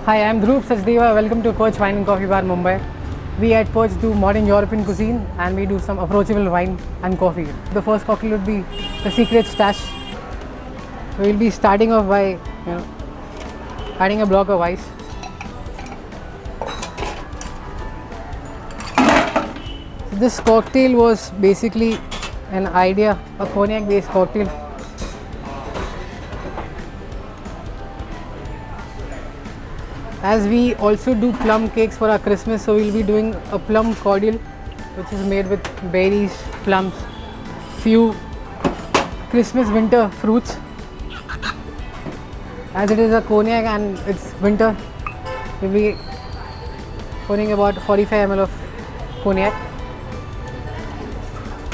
Hi, I'm Dhruv Sachdeva. Welcome to Perch Wine and Coffee Bar, Mumbai. We at Perch do modern European cuisine and we do some approachable wine and coffee. The first cocktail would be the Secret Stash. We'll be starting off by, adding a block of ice. This cocktail was basically an idea, a cognac-based cocktail. As we also do plum cakes for our Christmas, so we'll be doing a plum cordial, which is made with berries, plums, few Christmas winter fruits. As it is a cognac and it's winter, we'll be pouring about 45 ml of cognac.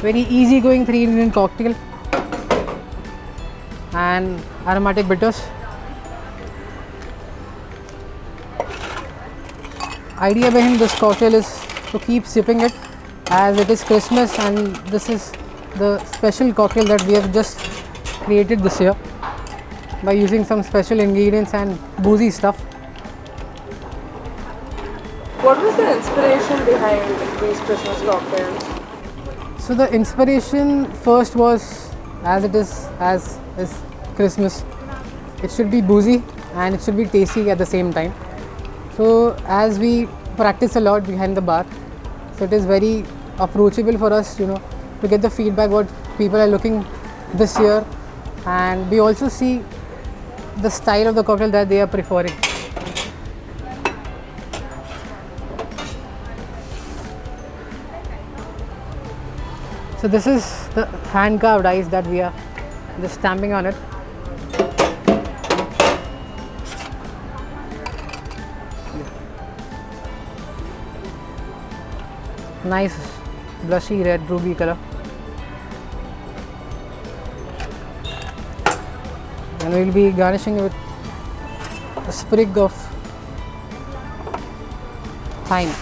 Very easy going 3-ingredient cocktail and aromatic bitters. Idea behind this cocktail is to keep sipping it as it is Christmas, and this is the special cocktail that we have just created this year by using some special ingredients and boozy stuff. What was the inspiration behind these Christmas cocktails? So the inspiration first was, as is Christmas, it should be boozy and it should be tasty at the same time. So as we practice a lot behind the bar, so it is very approachable for us, to get the feedback what people are looking this year, and we also see the style of the cocktail that they are preferring. So this is the hand carved ice that we are just stamping on it. Nice blushy red ruby color, and we will be garnishing it with a sprig of thyme.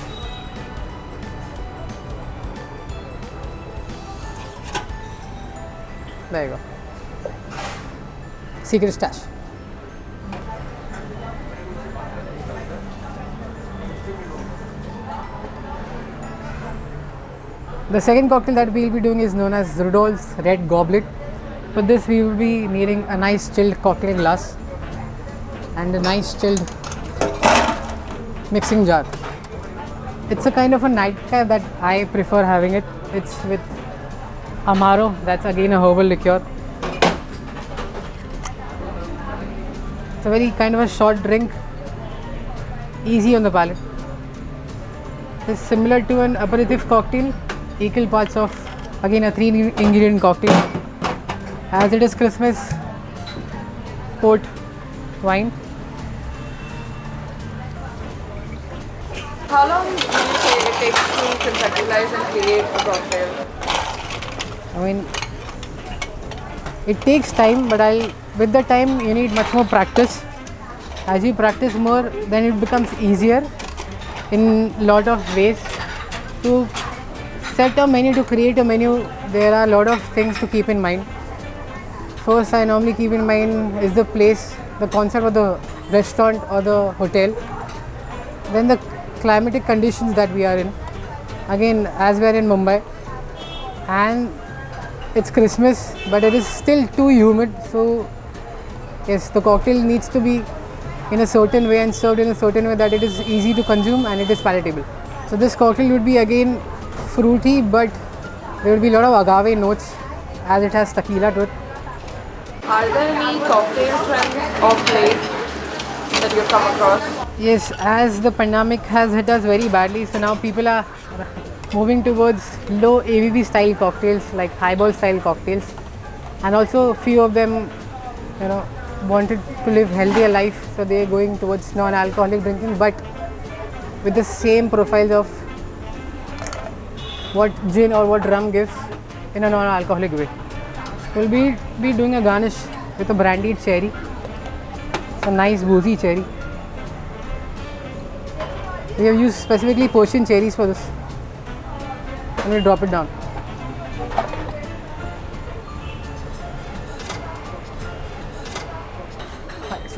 There you go. Secret Stash. The second cocktail that we will be doing is known as Rudolph's Red Goblet. For this we will be needing a nice chilled cocktail glass and a nice chilled mixing jar. It's a kind of a nightcap that I prefer having it. It's with Amaro, that's again a herbal liqueur. It's a very kind of a short drink, easy on the palate. It's similar to an aperitif cocktail, equal parts of again a 3-ingredient cocktail. As it is Christmas, port, wine. How long do you say it takes to conceptualize and create a cocktail? I mean, it takes time, but with the time you need much more practice. As you practice more, then it becomes easier in lot of ways. To set a menu, to create a menu, there are a lot of things to keep in mind. First, I normally keep in mind is the place, the concept of the restaurant or the hotel. Then the climatic conditions that we are in. Again, as we are in Mumbai, and it's Christmas, but it is still too humid. So yes, the cocktail needs to be in a certain way and served in a certain way that it is easy to consume and it is palatable. So this cocktail would be again fruity, but there will be a lot of agave notes as it has tequila to it. Are there any cocktail trends of late that you've come across? Yes, as the pandemic has hit us very badly, so now people are moving towards low ABV style cocktails, like highball style cocktails, and also a few of them, wanted to live healthier life, so they are going towards non-alcoholic drinking, but with the same profiles of what gin or what rum gives in a non-alcoholic way. We'll be doing a garnish with a brandied cherry, some nice boozy cherry. We have used specifically Persian cherries for this. And we'll drop it down.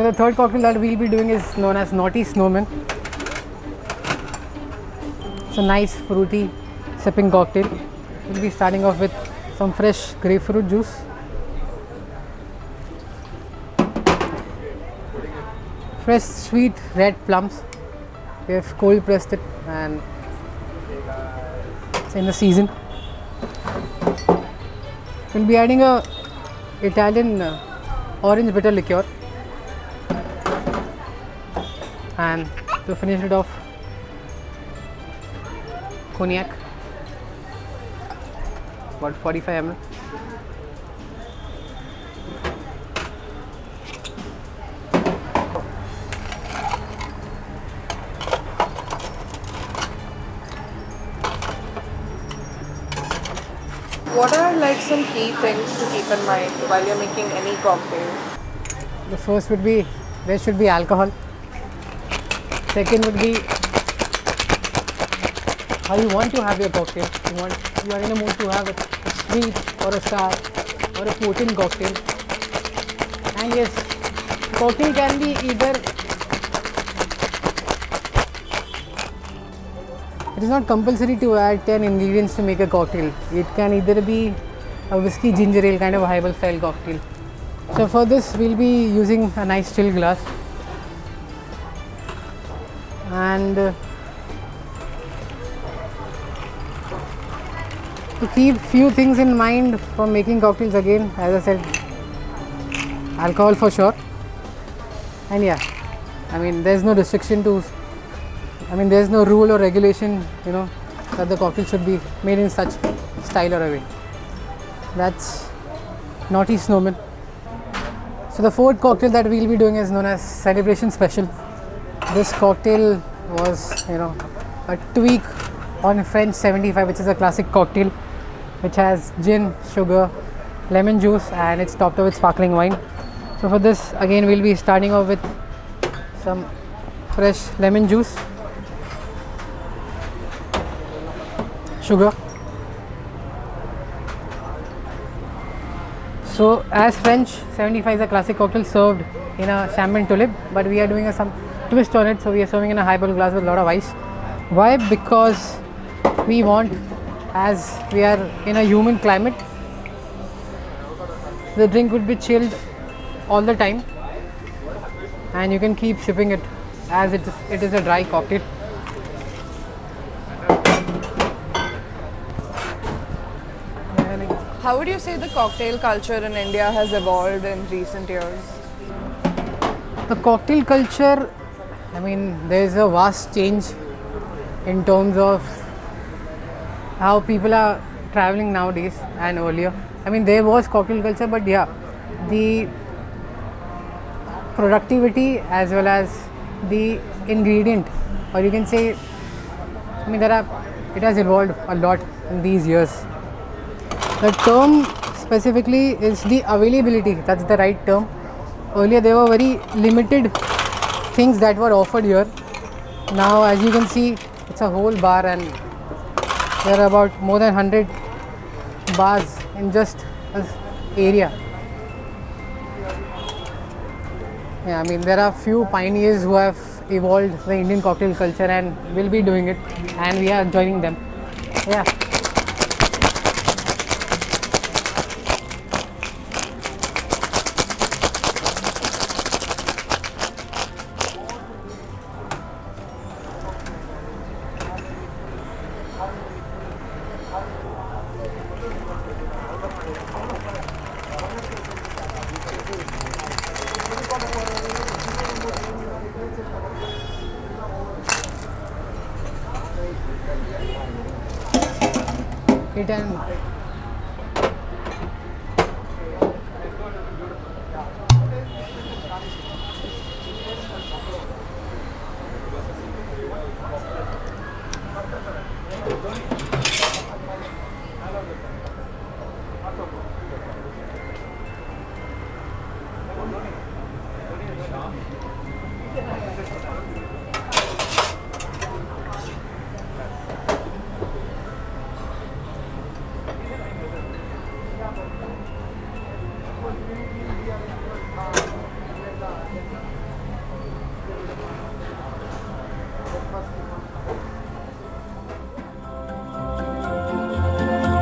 So the third cocktail that we'll be doing is known as Naughty Snowman. It's a nice fruity sipping cocktail. We'll be starting off with some fresh grapefruit juice, fresh sweet red plums. We have cold pressed it and it's in the season. We'll be adding a Italian orange bitter liqueur, and to finish it off, cognac, about 45 ml. What are like some key things to keep in mind while you're making any cocktail? The first would be there should be alcohol. Second would be how you want to have your cocktail. You are in a mood to have a sweet or a sour or a potent cocktail. And yes, cocktail can be either, it is not compulsory to add 10 ingredients to make a cocktail. It can either be a whiskey ginger ale kind of a highball style cocktail. So for this we'll be using a nice chill glass, and to keep few things in mind for making cocktails, again as I said, alcohol for sure. And yeah, I mean there's no restriction to, I mean there's no rule or regulation, you know, that the cocktail should be made in such style or a way. That's Naughty Snowman. So the fourth cocktail that we'll be doing is known as Celebration Special. This cocktail was, you know, a tweak on French 75, which is a classic cocktail which has gin, sugar, lemon juice, and it's topped up with sparkling wine. So for this again we'll be starting off with some fresh lemon juice, sugar. So as French 75 is a classic cocktail served in a champagne tulip, but we are doing some twist on it, so we are serving in a highball glass with a lot of ice. Why? Because we want, as we are in a humid climate, the drink would be chilled all the time and you can keep sipping it as it is a dry cocktail. How would you say the cocktail culture in India has evolved in recent years? The cocktail culture, I mean, there is a vast change in terms of how people are traveling nowadays and earlier. I mean, there was cocktail culture, but yeah, the productivity as well as the ingredient, or you can say, I mean, it has evolved a lot in these years. The term specifically is the availability, that's the right term. Earlier there were very limited things that were offered here. Now as you can see, it's a whole bar and there are about more than 100 bars in just an area. Yeah, I mean there are few pioneers who have evolved the Indian cocktail culture and will be doing it, and we are joining them. Yeah. It and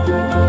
you.